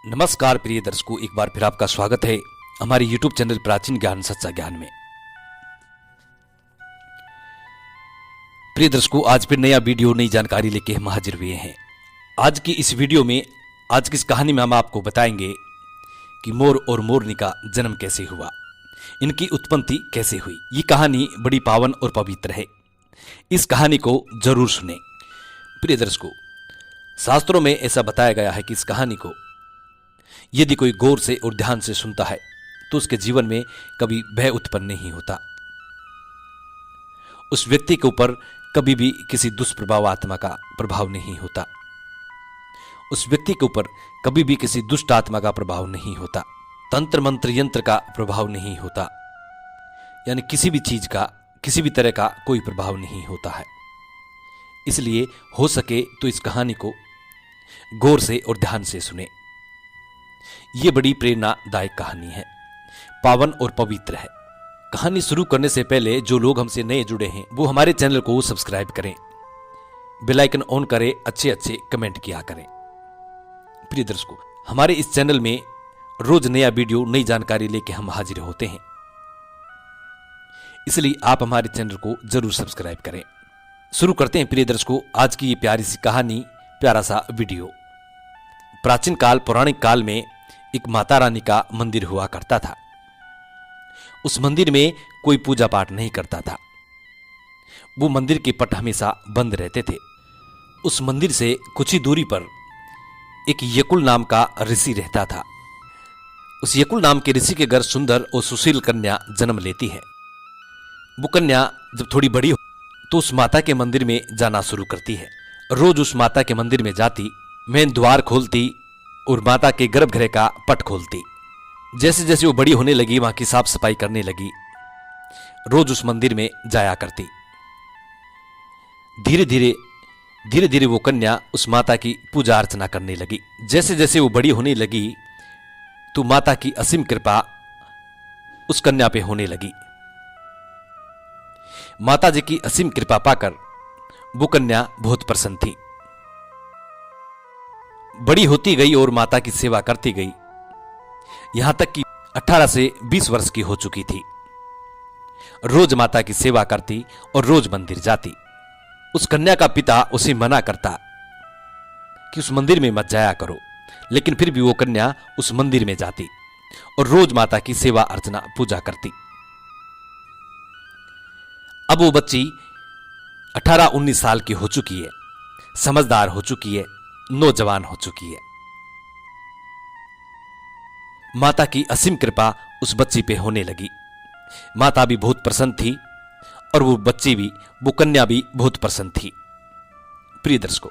नमस्कार प्रिय दर्शकों, एक बार फिर आपका स्वागत है हमारे YouTube चैनल प्राचीन ज्ञान सच्चा ज्ञान में। प्रिय दर्शकों, आज फिर नया वीडियो नई जानकारी लेके हम हाजिर हुए हैं। आज की इस वीडियो में, आज की इस कहानी में हम आपको बताएंगे कि मोर और मोरनी का जन्म कैसे हुआ, इनकी उत्पत्ति कैसे हुई। ये कहानी बड़ी पावन और पवित्र है, इस कहानी को जरूर सुने। प्रिय दर्शकों, शास्त्रों में ऐसा बताया गया है कि इस कहानी को यदि कोई गौर से और ध्यान से सुनता है तो उसके जीवन में कभी भय उत्पन्न नहीं होता, उस व्यक्ति के ऊपर कभी भी किसी दुष्प्रभाव आत्मा का प्रभाव नहीं होता, उस व्यक्ति के ऊपर कभी भी किसी दुष्ट आत्मा का प्रभाव नहीं होता, तंत्र मंत्र यंत्र का प्रभाव नहीं होता, यानी किसी भी चीज का, किसी भी तरह का कोई प्रभाव नहीं होता है। इसलिए हो सके तो इस कहानी को गौर से और ध्यान से सुने। ये बड़ी प्रेरणादायक कहानी है, पावन और पवित्र है। कहानी शुरू करने से पहले जो लोग हमसे नए जुड़े हैं वो हमारे चैनल को सब्सक्राइब करें, बेल आइकन ऑन करें, अच्छे अच्छे कमेंट किया करें। प्रिय दर्शकों, हमारे इस चैनल में रोज नया वीडियो, नई जानकारी लेके हम हाजिर होते हैं, इसलिए आप हमारे चैनल को जरूर सब्सक्राइब करें। शुरू करते हैं प्रिय दर्शकों आज की ये प्यारी सी कहानी, प्यारा सा वीडियो। प्राचीन काल, पौराणिक काल में एक माता रानी का मंदिर हुआ करता था। उस मंदिर में कोई पूजा पाठ नहीं करता था, वो मंदिर के पट हमेशा बंद रहते थे। उस मंदिर से कुछ ही दूरी पर एक यकुल नाम का ऋषि रहता था। उस यकुल नाम के ऋषि के घर सुंदर और सुशील कन्या जन्म लेती है। वो कन्या जब थोड़ी बड़ी हो तो उस माता के मंदिर में जाना शुरू करती है। रोज उस माता के मंदिर में जाती, मेन द्वार खोलती और माता के गर्भगृह का पट खोलती। जैसे जैसे वो बड़ी होने लगी, वहां की साफ सफाई करने लगी, रोज उस मंदिर में जाया करती। धीरे धीरे वो कन्या उस माता की पूजा अर्चना करने लगी। जैसे जैसे वो बड़ी होने लगी तो माता की असीम कृपा उस कन्या पे होने लगी। माता जी की असीम कृपा पाकर वो कन्या बहुत प्रसन्न थी। बड़ी होती गई और माता की सेवा करती गई, यहां तक कि 18 से 20 वर्ष की हो चुकी थी। रोज माता की सेवा करती और रोज मंदिर जाती। उस कन्या का पिता उसे मना करता कि उस मंदिर में मत जाया करो, लेकिन फिर भी वो कन्या उस मंदिर में जाती और रोज माता की सेवा अर्चना पूजा करती। अब वो बच्ची 18-19 साल की हो चुकी है, समझदार हो चुकी है, नौजवान हो चुकी है। माता की असीम कृपा उस बच्ची पे होने लगी। माता भी बहुत प्रसन्न थी और वो बच्ची भी, वो कन्या भी बहुत प्रसन्न थी। प्रिय दर्शकों,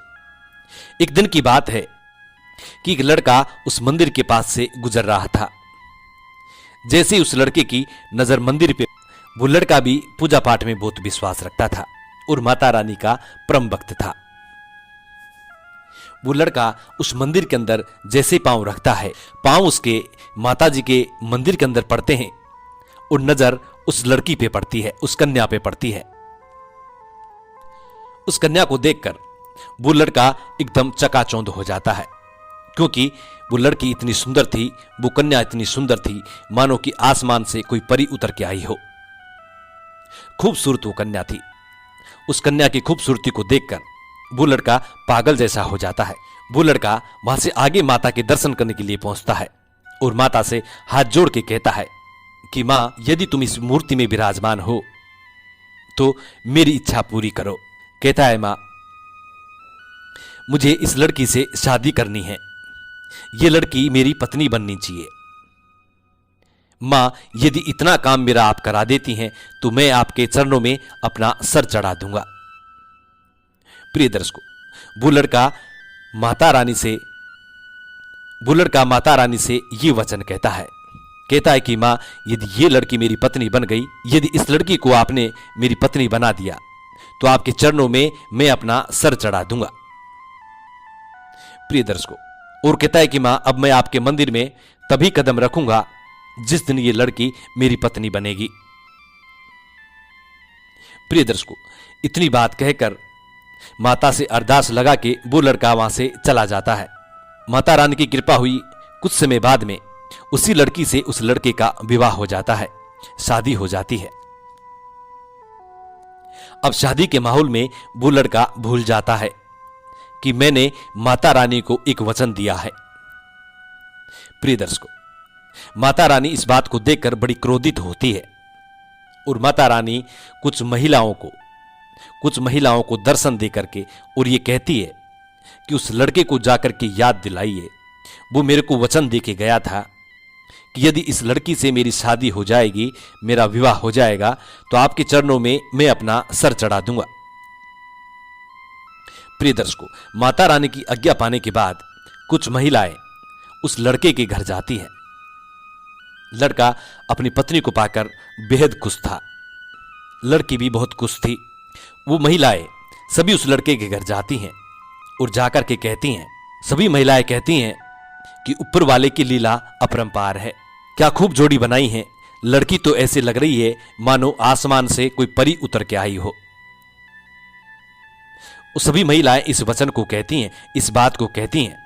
एक दिन की बात है कि एक लड़का उस मंदिर के पास से गुजर रहा था। जैसे ही उस लड़के की नजर मंदिर पे, वो लड़का भी पूजा पाठ में बहुत विश्वास रखता था और माता रानी का परम भक्त था। वो लड़का उस मंदिर के अंदर जैसे पांव रखता है, पांव उसके माता जी के मंदिर के अंदर पड़ते हैं और नजर उस लड़की पे पड़ती है, उस कन्या पे पड़ती है। उस कन्या को देखकर वो लड़का एकदम चकाचौंध हो जाता है, क्योंकि वो लड़की इतनी सुंदर थी, वो कन्या इतनी सुंदर थी, मानो कि आसमान से कोई परी उतर के आई हो। खूबसूरत वो कन्या थी। उस कन्या की खूबसूरती को देखकर वो लड़का पागल जैसा हो जाता है। वो लड़का वहां से आगे माता के दर्शन करने के लिए पहुंचता है और माता से हाथ जोड़ के कहता है कि मां, यदि तुम इस मूर्ति में विराजमान हो तो मेरी इच्छा पूरी करो। कहता है, मां, मुझे इस लड़की से शादी करनी है, ये लड़की मेरी पत्नी बननी चाहिए। मां, यदि इतना काम मेरा आप करा देती हैं तो मैं आपके चरणों में अपना सर चढ़ा दूंगा। प्रिय दर्शकों, वो लड़का माता रानी से ये वचन कहता है कि मां, यदि ये लड़की मेरी पत्नी बन गई, यदि इस लड़की को आपने मेरी पत्नी बना दिया तो आपके चरणों में मैं अपना सर चढ़ा दूंगा। प्रिय दर्शकों, और कहता है कि मां, अब मैं आपके मंदिर में तभी कदम रखूंगा जिस दिन ये लड़की मेरी पत्नी बनेगी। प्रिय दर्शकों, इतनी बात कहकर माता से अरदास लगा के वो लड़का वहां से चला जाता है। माता रानी की कृपा हुई, कुछ समय बाद में उसी लड़की से उस लड़के का विवाह हो जाता है, शादी हो जाती है। अब शादी के माहौल में वो लड़का भूल जाता है कि मैंने माता रानी को एक वचन दिया है। प्रिय दर्शकों, माता रानी इस बात को देखकर बड़ी क्रोधित होती है और माता रानी कुछ महिलाओं को दर्शन दे करके और ये कहती है कि उस लड़के को जाकर के याद दिलाइए, वो मेरे को वचन दे के गया था कि यदि इस लड़की से मेरी शादी हो जाएगी, मेरा विवाह हो जाएगा, तो आपके चरणों में मैं अपना सर चढ़ा दूंगा। प्रिय दर्शकों, माता रानी की आज्ञा पाने के बाद कुछ महिलाएं उस लड़के के घर जाती हैं। लड़का अपनी पत्नी को पाकर बेहद खुश था, लड़की भी बहुत खुश थी। वो महिलाएं सभी उस लड़के के घर जाती हैं और जाकर के कहती हैं, सभी महिलाएं कहती हैं कि ऊपर वाले की लीला अपरंपार है, क्या खूब जोड़ी बनाई है, लड़की तो ऐसे लग रही है मानो आसमान से कोई परी उतर के आई हो। सभी महिलाएं इस वचन को कहती हैं, इस बात को कहती हैं।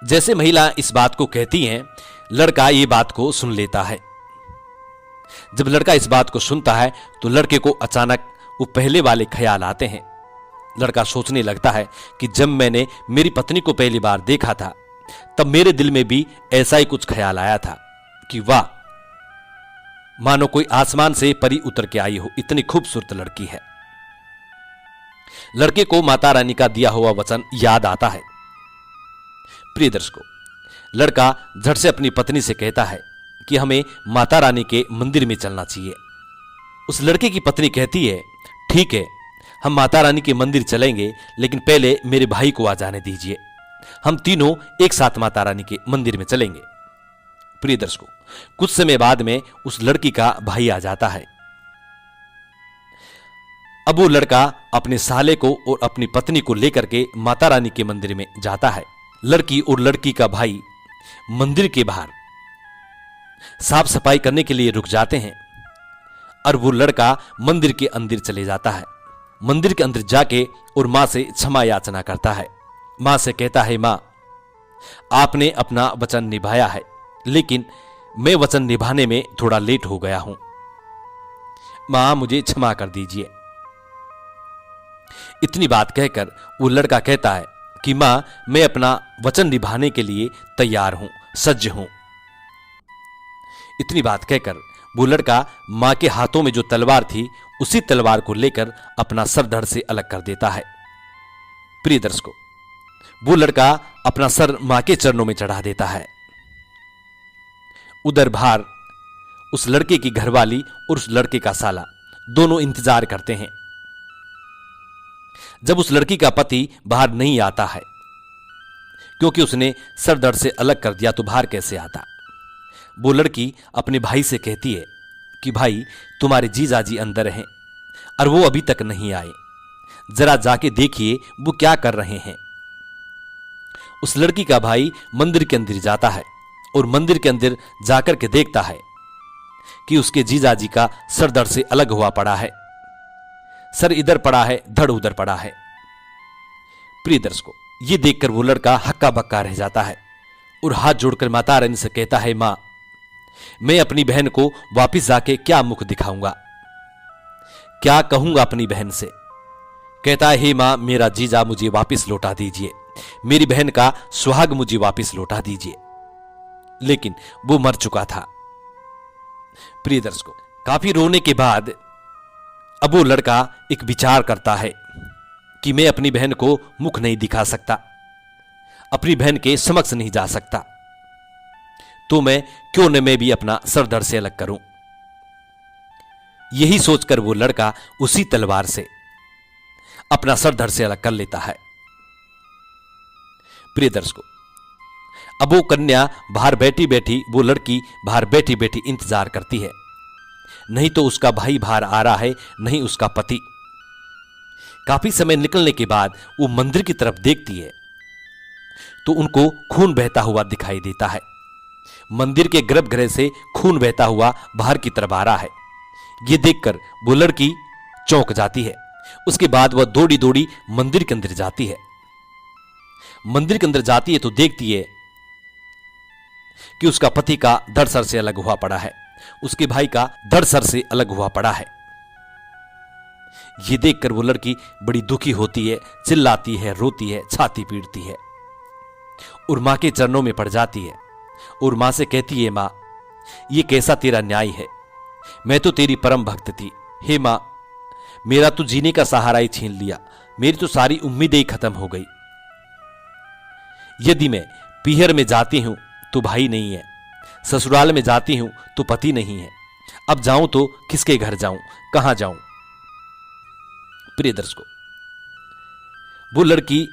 जैसे महिला इस बात को कहती हैं, लड़का ये बात को सुन लेता है। जब लड़का इस बात को सुनता है तो लड़के को अचानक वो पहले वाले ख्याल आते हैं। लड़का सोचने लगता है कि जब मैंने मेरी पत्नी को पहली बार देखा था तब मेरे दिल में भी ऐसा ही कुछ ख्याल आया था कि वाह, मानो कोई आसमान से परी उतर के आई हो, इतनी खूबसूरत लड़की है। लड़के को माता रानी का दिया हुआ वचन याद आता है। प्रिय दर्शकों, लड़का झट से अपनी पत्नी से कहता है कि हमें माता रानी के मंदिर में चलना चाहिए। उस लड़के की पत्नी कहती है, ठीक है, हम माता रानी के मंदिर चलेंगे, लेकिन पहले मेरे भाई को आ जाने दीजिए, हम तीनों एक साथ माता रानी के मंदिर में चलेंगे। प्रिय दर्शकों, कुछ समय बाद में उस लड़की का भाई आ जाता है। अब वो लड़का अपने साले को और अपनी पत्नी को लेकर के माता रानी के मंदिर में जाता है। लड़की और लड़की का भाई मंदिर के बाहर साफ सफाई करने के लिए रुक जाते हैं और वो लड़का मंदिर के अंदर चले जाता है। मंदिर के अंदर जाके और मां से क्षमा याचना करता है। मां से कहता है, मां, आपने अपना वचन निभाया है, लेकिन मैं वचन निभाने में थोड़ा लेट हो गया हूं, मां मुझे क्षमा कर दीजिए। इतनी बात कहकर वो लड़का कहता है कि मां, मैं अपना वचन निभाने के लिए तैयार हूं, सज्ज हूं। इतनी बात कहकर वो लड़का मां के हाथों में जो तलवार थी उसी तलवार को लेकर अपना सर धड़ से अलग कर देता है। प्रिय दर्शकों, वो लड़का अपना सर मां के चरणों में चढ़ा देता है। उधर बाहर उस लड़के की घरवाली और उस लड़के का साला दोनों इंतजार करते हैं। जब उस लड़की का पति बाहर नहीं आता है, क्योंकि उसने सर धड़ से अलग कर दिया, तो बाहर कैसे आता। वो लड़की अपने भाई से कहती है कि भाई, तुम्हारे जीजाजी अंदर हैं और वो अभी तक नहीं आए, जरा जाके देखिए वो क्या कर रहे हैं। उस लड़की का भाई मंदिर के अंदर जाता है और मंदिर के अंदर जाकर के देखता है कि उसके जीजाजी का सर धड़ से अलग हुआ पड़ा है, सर इधर पड़ा है, धड़ उधर पड़ा है। प्रिय दर्शकों, ये देखकर वो लड़का हक्का बक्का रह जाता है और हाथ जोड़कर माता रानी से कहता है, मां, मैं अपनी बहन को वापिस जाके क्या मुख दिखाऊंगा, क्या कहूंगा अपनी बहन से। कहता है, हे मां, मेरा जीजा मुझे वापिस लौटा दीजिए, मेरी बहन का सुहाग मुझे वापिस लौटा दीजिए। लेकिन वो मर चुका था। प्रिय दर्शकों, काफी रोने के बाद अब वो लड़का एक विचार करता है कि मैं अपनी बहन को मुख नहीं दिखा सकता, अपनी बहन के समक्ष नहीं जा सकता, तो मैं क्यों न मैं भी अपना सर धड़ से अलग करूं। यही सोचकर वो लड़का उसी तलवार से अपना सर धड़ से अलग कर लेता है। प्रिय दर्शकों, अब वो कन्या बाहर बैठी बैठी, वो लड़की बाहर बैठी बैठी इंतजार करती है। नहीं तो उसका भाई बाहर आ रहा है, नहीं उसका पति। काफी समय निकलने के बाद वो मंदिर की तरफ देखती है तो उनको खून बहता हुआ दिखाई देता है। मंदिर के गर्भगृह से खून बहता हुआ बाहर की तरफ आ रहा है। यह देखकर वो लड़की चौंक जाती है। उसके बाद वह दौड़ी दौड़ी मंदिर के अंदर जाती है। मंदिर के अंदर जाती है तो देखती है कि उसका पति का धड़ सर से अलग हुआ पड़ा है, उसके भाई का धड़ सर से अलग हुआ पड़ा है। ये देखकर वो लड़की बड़ी दुखी होती है, चिल्लाती है, रोती है, छाती पीटती है और मां के चरणों में पड़ जाती है और मां से कहती है, मां ये कैसा तेरा न्याय है, मैं तो तेरी परम भक्त थी। हे मां, मेरा तो जीने का सहारा ही छीन लिया, मेरी तो सारी उम्मीदें ही खत्म हो गई। यदि मैं पीहर में जाती हूं तो भाई नहीं है, ससुराल में जाती हूं तो पति नहीं है, अब जाऊं तो किसके घर जाऊं, कहां जाऊं। प्रिय दर्शकों, वो लड़की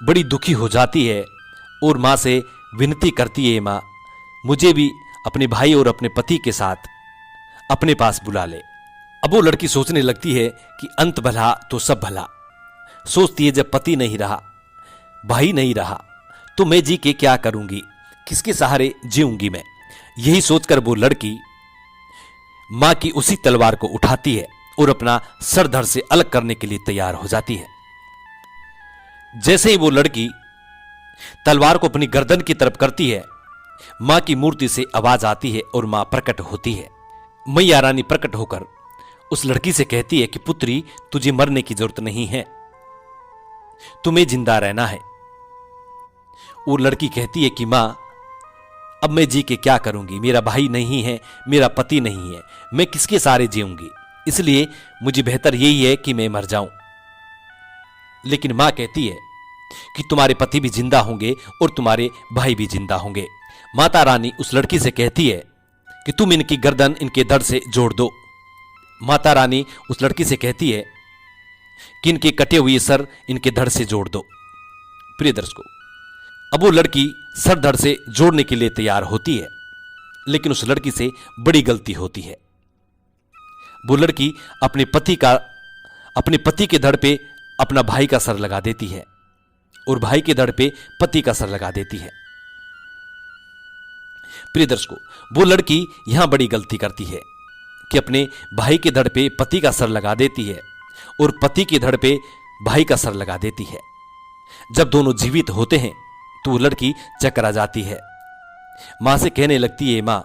बड़ी दुखी हो जाती है और मां से विनती करती है, मां मुझे भी अपने भाई और अपने पति के साथ अपने पास बुला ले। अब वो लड़की सोचने लगती है कि अंत भला तो सब भला। सोचती है जब पति नहीं रहा, भाई नहीं रहा, तो मैं जी के क्या करूंगी, किसके सहारे जीऊंगी मैं। यही सोचकर वो लड़की मां की उसी तलवार को उठाती है और अपना सर धड़ से अलग करने के लिए तैयार हो जाती है। जैसे ही वो लड़की तलवार को अपनी गर्दन की तरफ करती है, मां की मूर्ति से आवाज आती है और मां प्रकट होती है। मैया रानी प्रकट होकर उस लड़की से कहती है कि पुत्री, तुझे मरने की जरूरत नहीं है, तुम्हें जिंदा रहना है। वो लड़की कहती है कि मां अब मैं जी के क्या करूंगी, मेरा भाई नहीं है, मेरा पति नहीं है, मैं किसके सहारे जीऊंगी, इसलिए मुझे बेहतर यही है कि मैं मर जाऊं। लेकिन मां कहती है कि तुम्हारे पति भी जिंदा होंगे और तुम्हारे भाई भी जिंदा होंगे। माता रानी उस लड़की से कहती है कि तुम इनकी गर्दन इनके धड़ से जोड़ दो। माता रानी उस लड़की से कहती है कि इनके कटे हुए सर इनके धड़ से जोड़ दो। प्रिय दर्शकों, अब वो लड़की सर धड़ से जोड़ने के लिए तैयार होती है, लेकिन उस लड़की से बड़ी गलती होती है। वो लड़की अपने पति के धड़ पे अपना भाई का सर लगा देती है और भाई के धड़ पे पति का सर लगा देती है। प्रिय दर्शकों, वो लड़की यहां बड़ी गलती करती है कि अपने भाई के धड़ पे पति का सर लगा देती है और पति के धड़ पे भाई का सर लगा देती है। जब दोनों जीवित होते हैं तो वो लड़की चकरा जाती है। मां से कहने लगती है, मां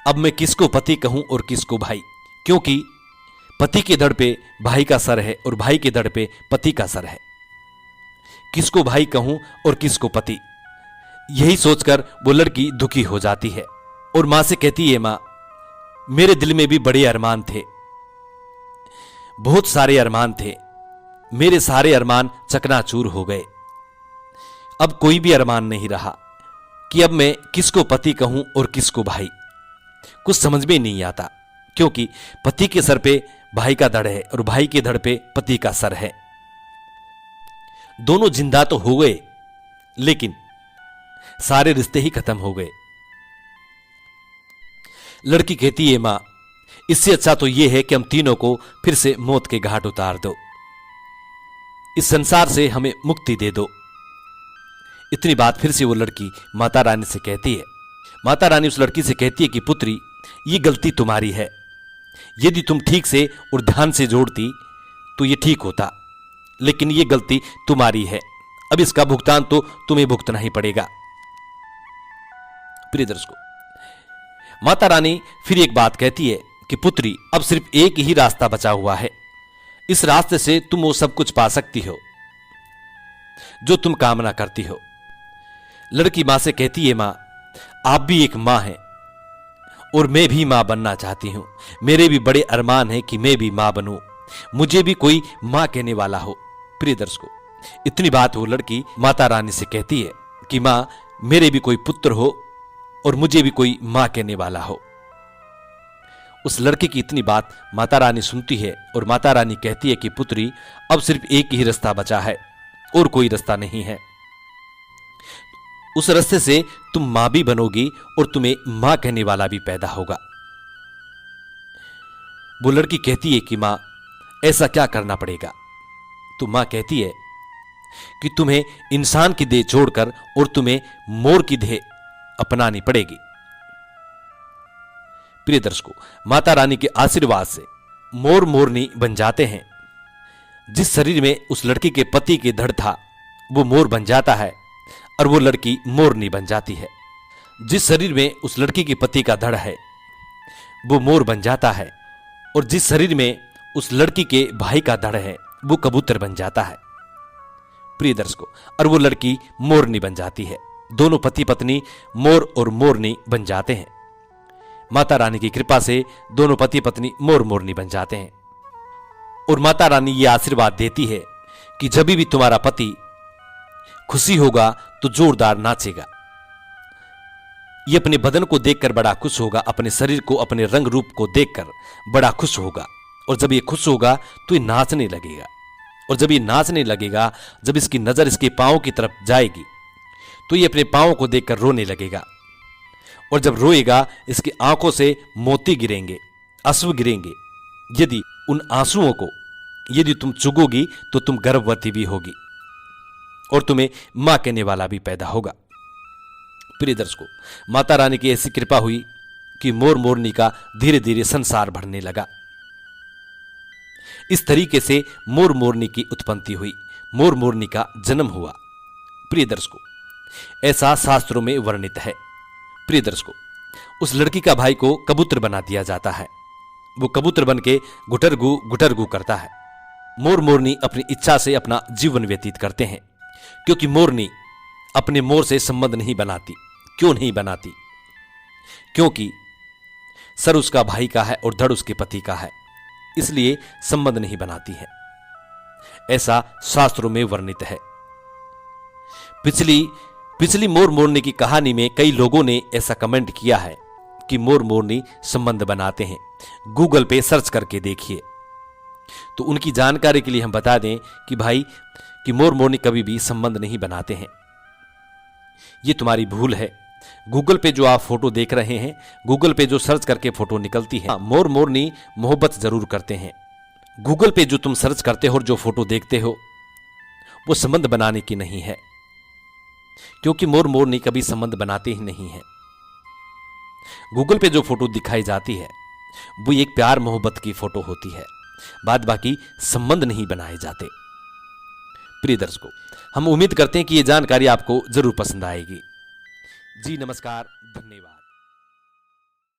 अब मैं किसको पति कहूं और किसको भाई, क्योंकि पति के धड़ पे भाई का सर है और भाई के धड़ पे पति का सर है। किसको भाई कहूं और किसको पति, यही सोचकर वो लड़की दुखी हो जाती है और मां से कहती है, मां मेरे दिल में भी बड़े अरमान थे, बहुत सारे अरमान थे, मेरे सारे अरमान चकनाचूर हो गए। अब कोई भी अरमान नहीं रहा कि अब मैं किसको पति कहूं और किसको भाई। कुछ समझ में नहीं आता, क्योंकि पति के सर पे भाई का धड़ है और भाई के धड़ पे पति का सर है। दोनों जिंदा तो हो गए, लेकिन सारे रिश्ते ही खत्म हो गए। लड़की कहती है, मां इससे अच्छा तो यह है कि हम तीनों को फिर से मौत के घाट उतार दो, इस संसार से हमें मुक्ति दे दो। इतनी बात फिर से वो लड़की माता रानी से कहती है। माता रानी उस लड़की से कहती है कि पुत्री, ये गलती तुम्हारी है, यदि तुम ठीक से और ध्यान से जोड़ती तो ये ठीक होता, लेकिन ये गलती तुम्हारी है, अब इसका भुगतान तो तुम्हें भुगतना ही पड़ेगा। प्रिय दर्शकों, माता रानी फिर एक बात कहती है कि पुत्री, अब सिर्फ एक ही रास्ता बचा हुआ है, इस रास्ते से तुम वो सब कुछ पा सकती हो जो तुम कामना करती हो। लड़की मां से कहती है, मां आप भी एक मां हैं और मैं भी मां बनना चाहती हूं, मेरे भी बड़े अरमान हैं कि मैं भी मां बनूं, मुझे भी कोई मां कहने वाला हो। प्रिय दर्शकों, इतनी बात वो लड़की माता रानी से कहती है कि मां मेरे भी कोई पुत्र हो और मुझे भी कोई मां कहने वाला हो। उस लड़की की इतनी बात माता रानी सुनती है और माता रानी कहती है कि पुत्री, अब सिर्फ एक ही रास्ता बचा है और कोई रास्ता नहीं है, उस रास्ते से तुम मां भी बनोगी और तुम्हें मां कहने वाला भी पैदा होगा। वो लड़की कहती है कि मां ऐसा क्या करना पड़ेगा, तो मां कहती है कि तुम्हें इंसान की देह छोड़कर और तुम्हें मोर की देह अपनानी पड़ेगी। प्रिय दर्शकों, माता रानी के आशीर्वाद से मोर मोरनी बन जाते हैं। जिस शरीर में उस लड़की के पति के धड़ था वो मोर बन जाता है और वो लड़की मोरनी बन जाती है। जिस शरीर में उस लड़की के पति का धड़ है वो मोर बन जाता है, और जिस शरीर में उस लड़की के भाई का धड़ है वो कबूतर बन जाता है प्रिय दर्शकों, और वो लड़की मोरनी बन जाती है। दोनों पति पत्नी मोर और मोरनी बन जाते हैं। माता रानी की कृपा से दोनों पति पत्नी मोर मोरनी बन जाते हैं, और माता रानी ये आशीर्वाद देती है कि जब भी तुम्हारा पति खुशी होगा तो जोरदार नाचेगा, ये अपने बदन को देखकर बड़ा खुश होगा, अपने शरीर को, अपने रंग रूप को देखकर बड़ा खुश होगा, और जब ये खुश होगा तो ये नाचने लगेगा, और जब ये नाचने लगेगा, जब इसकी नजर इसके पांव की तरफ जाएगी तो ये अपने पांव को देखकर रोने लगेगा, और जब रोएगा इसकी आंखों से मोती गिरेंगे, आंसू गिरेंगे। यदि उन आंसुओं को यदि तुम चुगोगी तो तुम गर्भवती भी होगी और तुम्हें मां कहने वाला भी पैदा होगा। प्रिय दर्शकों, माता रानी की ऐसी कृपा हुई कि मोर मोरनी का धीरे धीरे संसार बढ़ने लगा। इस तरीके से मोर मोरनी की उत्पत्ति हुई, मोर मोरनी का जन्म हुआ। प्रिय दर्शकों, ऐसा शास्त्रों में वर्णित है। प्रिय दर्शकों, उस लड़की का भाई को कबूतर बना दिया जाता है, वो कबूतर बन के गुटरगू करता है। मोर मोरनी अपनी इच्छा से अपना जीवन व्यतीत करते हैं, क्योंकि मोरनी अपने मोर से संबंध नहीं बनाती। क्यों नहीं बनाती? क्योंकि सर उसका भाई का है और धड़ उसके पति का है, इसलिए संबंध नहीं बनाती है। ऐसा शास्त्रों में वर्णित है। पिछली मोर मोरनी की कहानी में कई लोगों ने ऐसा कमेंट किया है कि मोर मोरनी संबंध बनाते हैं। गूगल पे सर्च करके देखिए। तो उनकी जानकारी के लिए हम बता दें कि भाई कि मोर मोरनी कभी भी संबंध नहीं बनाते हैं। ये तुम्हारी भूल है। गूगल पे जो आप फोटो देख रहे हैं, गूगल पे जो सर्च करके फोटो निकलती है, मोर मोरनी मोहब्बत जरूर करते हैं। गूगल पे जो तुम सर्च करते हो और जो फोटो देखते हो वो संबंध बनाने की नहीं है, क्योंकि मोर मोरनी कभी संबंध बनाते ही नहीं है। गूगल पे जो फोटो दिखाई जाती है वो एक प्यार मोहब्बत की फोटो होती है, बाद बाकी संबंध नहीं बनाए जाते। प्रिय दर्शकों, हम उम्मीद करते हैं कि ये जानकारी आपको जरूर पसंद आएगी। जी नमस्कार, धन्यवाद।